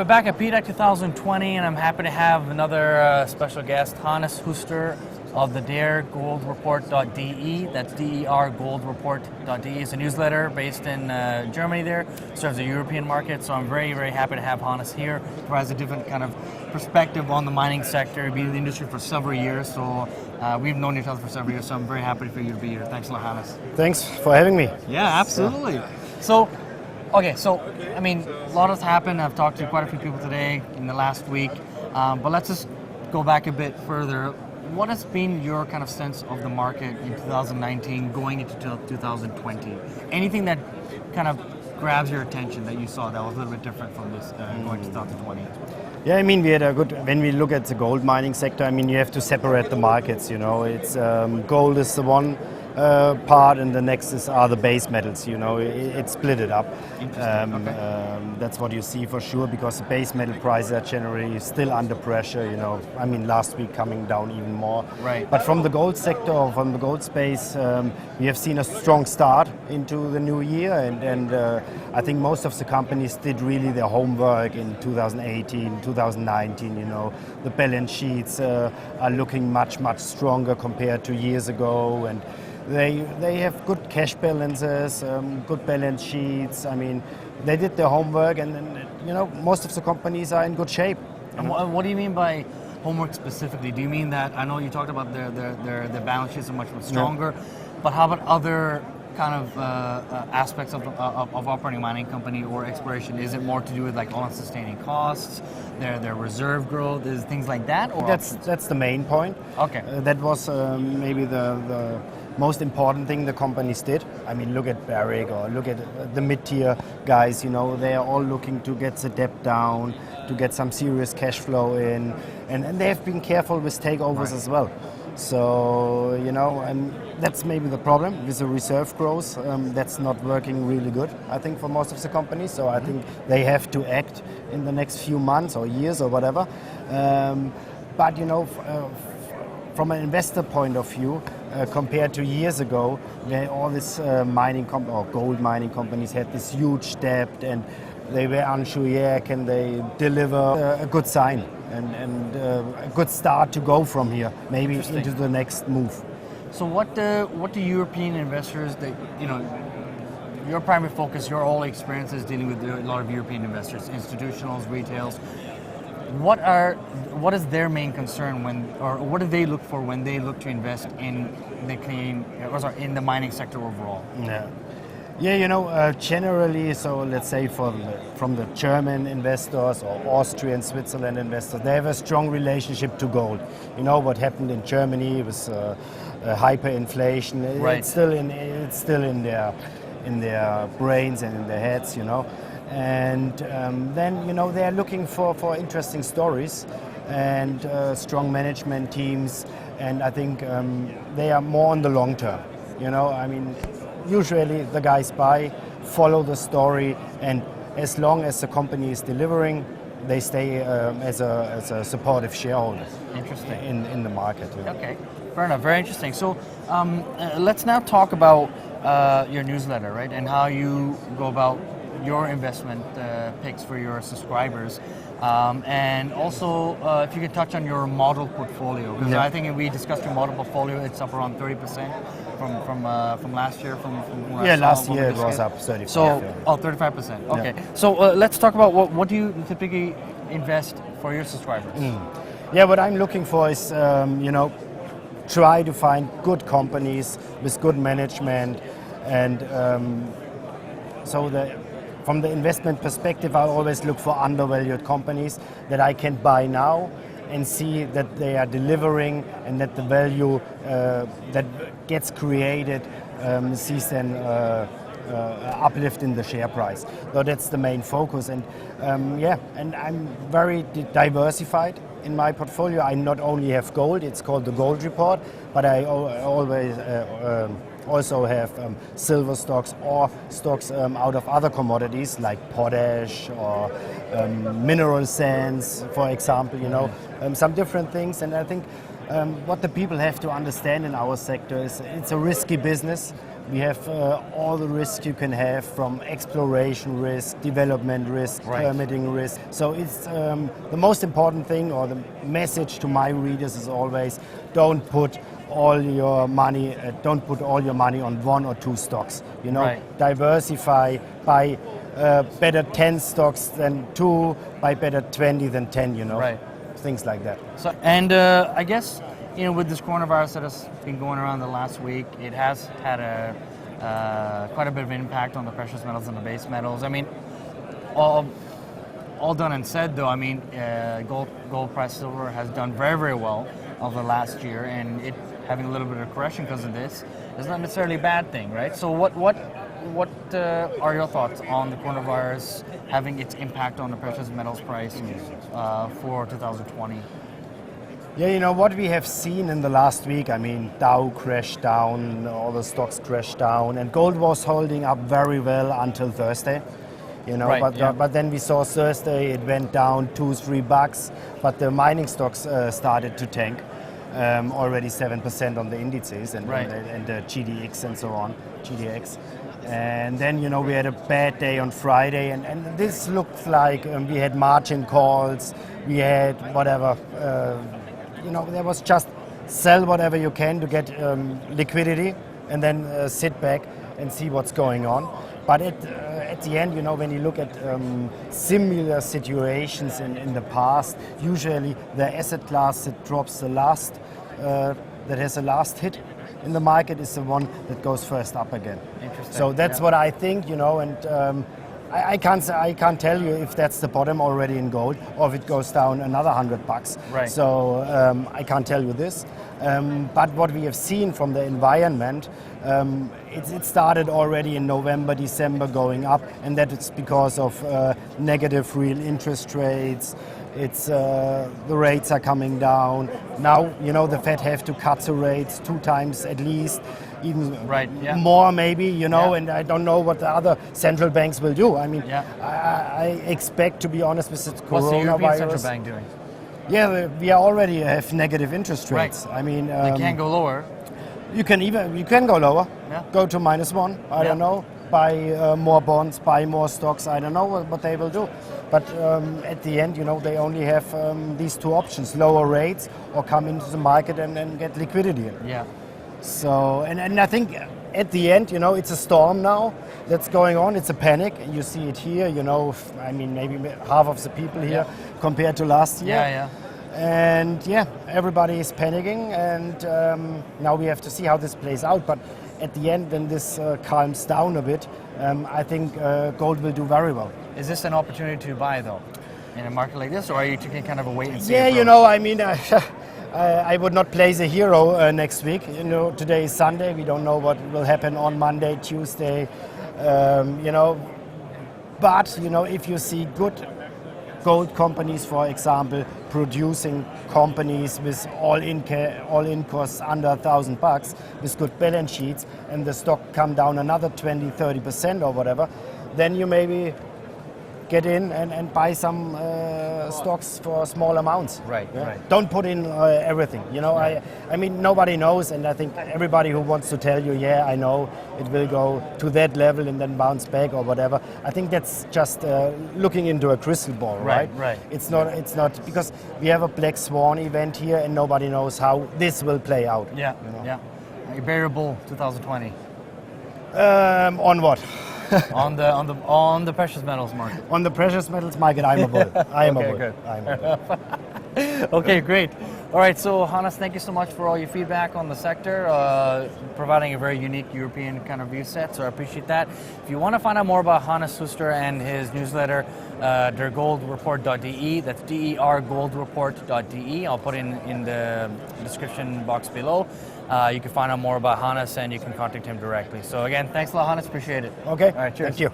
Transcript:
back at PDAC 2020, and I'm happy to have another special guest, Hannes Huster of the dergoldreport.de. That's dergoldreport.de. It's a newsletter based in Germany there, serves the European market, so I'm very, very happy to have Hannes here. Provides a different kind of perspective on the mining sector. Been in the industry for several years, so we've known each other for several years, so I'm very happy for you to be here. Thanks a lot, Hannes. Thanks for having me. Yeah, absolutely. So, I mean, a lot has happened. I've talked to quite a few people today in the last week, but let's just go back a bit further. What has been your kind of sense of the market in 2019 going into 2020? Anything that kind of grabs your attention that you saw that was a little bit different from this going to 2020? Yeah, I mean, we had when we look at the gold mining sector, I mean, you have to separate the markets, you know. It's gold is the one part, and the next are the base metals, you know. It split it up. That's what you see for sure, because the base metal prices are generally still under pressure, you know. I mean, last week coming down even more. Right. But from the gold sector, or from the gold space, we have seen a strong start into the new year, and I think most of the companies did really their homework in 2018, 2019, you know. The balance sheets are looking much, much stronger compared to years ago, and they have good cash balances, good balance sheets. I mean, they did their homework, and you know, most of the companies are in good shape. And what do you mean by homework specifically? Do you mean that, I know you talked about their balance sheets are much stronger, but how about other kind of aspects of operating a mining company or exploration? Is it more to do with like all sustaining costs, their reserve growth, is things like that? Or that's the main point. Okay. That was maybe the most important thing the companies did. I mean, look at Barrick or look at the mid-tier guys, you know, they are all looking to get the debt down, to get some serious cash flow in, and they have been careful with takeovers as well. So, you know, and that's maybe the problem with the reserve growth. That's not working really good, I think, for most of the companies. So I think they have to act in the next few months or years or whatever. But, you know, from an investor point of view, compared to years ago, where all these gold mining companies had this huge debt, and they were unsure, can they deliver a good sign and a good start to go from here, maybe into the next move. So what do European investors, you know, your primary focus, your whole experience is dealing with a lot of European investors, institutionals, retails. What is their main concern or what do they look for when they look to invest in the in the mining sector overall? Yeah, you know, generally, so let's say from the German investors or Austrian, Switzerland investors, they have a strong relationship to gold. You know what happened in Germany with hyperinflation. Right. It's still in their brains and in their heads, you know. And then, you know, they are looking for interesting stories and strong management teams, and I think they are more on the long term. You know, I mean, usually the guys follow the story, and as long as the company is delivering, they stay as a supportive shareholder. Interesting. In the market. You know. Okay, fair enough. Very interesting. So let's now talk about your newsletter, right, and how you go about your investment picks for your subscribers, and also if you could touch on your model portfolio, because I think if we discussed your model portfolio, it's up around 30% from last year. From last year it was up 35%. So 35%. Okay. Yeah. So let's talk about what do you typically invest for your subscribers? Yeah, what I'm looking for is you know, try to find good companies with good management, and from the investment perspective, I always look for undervalued companies that I can buy now and see that they are delivering, and that the value that gets created sees then uplift in the share price. So that's the main focus. And and I'm very diversified in my portfolio. I not only have gold, it's called the Gold Report, but I always also have silver stocks or stocks out of other commodities like potash or mineral sands, for example, you know, some different things. And I think what the people have to understand in our sector is it's a risky business, We have all the risks you can have, from exploration risk, development risk, permitting risk. So it's the most important thing, or the message to my readers is always, don't put all your money on one or two stocks. You know, diversify, buy better 10 stocks than 2, buy better 20 than 10. You know, things like that. So, and I guess, you know, with this coronavirus that has been going around the last week, it has had quite a bit of impact on the precious metals and the base metals. I mean, all done and said, though, I mean, gold price, silver has done very, very well over the last year, and it having a little bit of correction because of this is not necessarily a bad thing, right? So what are your thoughts on the coronavirus having its impact on the precious metals price for 2020? Yeah, you know what we have seen in the last week, I mean, Dow crashed down, all the stocks crashed down, and gold was holding up very well until Thursday. You know, but then we saw Thursday it went down $2-3, but the mining stocks started to tank, already 7% on the indices and the GDX and so on, GDX. And then, you know, we had a bad day on Friday, and this looked like we had margin calls, we had whatever, you know, there was just sell whatever you can to get liquidity, and then sit back and see what's going on. But at the end, you know, when you look at similar situations in the past, usually the asset class that drops the last, that has the last hit in the market is the one that goes first up again. Interesting. So that's what I think, you know, and I can't tell you if that's the bottom already in gold or if it goes down another $100. Right. So I can't tell you this. But what we have seen from the environment, it started already in November, December going up, and that it's because of negative real interest rates. It's the rates are coming down. Now, you know, the Fed have to cut the rates 2 times at least, even more maybe, you know, and I don't know what the other central banks will do. I mean, I expect, to be honest, with the coronavirus. What's the European Central Bank doing? Yeah, we already have negative interest rates. I mean, they can't go lower. You can go lower. Go to -1. I don't know. Buy more bonds, buy more stocks. I don't know what they will do. But at the end, you know, they only have these 2 options: lower rates or come into the market and get liquidity. Yeah. So, and I think at the end, you know, it's a storm now that's going on. It's a panic. You see it here, you know, I mean, maybe half of the people here compared to last year. And everybody is panicking, and now we have to see how this plays out. But at the end, when this calms down a bit, I think gold will do very well. Is this an opportunity to buy, though, in a market like this, or are you taking kind of a wait and see? Yeah, you know, I mean, I would not play the hero next week. You know, today is Sunday. We don't know what will happen on Monday, Tuesday. You know, but you know, if you see good gold companies, for example, producing companies with all-in costs under $1,000, with good balance sheets, and the stock come down another 20-30% or whatever, then you maybe get in and buy some stocks for small amounts. Right. Don't put in everything. You know, I mean, nobody knows, and I think everybody who wants to tell you, I know it will go to that level and then bounce back or whatever. I think that's just looking into a crystal ball, right? It's not because we have a black swan event here, and nobody knows how this will play out. Yeah. You know? A bearable 2020. On what? on the precious metals market. On the precious metals market, I'm a bull. I'm a bull. Good. I'm a bull. Okay, great. All right, so Hannes, thank you so much for all your feedback on the sector, providing a very unique European kind of view set, so I appreciate that. If you want to find out more about Hannes Huster and his newsletter, dergoldreport.de, that's dergoldreport.de, I'll put in the description box below. You can find out more about Hannes, and you can contact him directly. So again, thanks a lot, Hannes, appreciate it. Okay, all right, cheers. Thank you.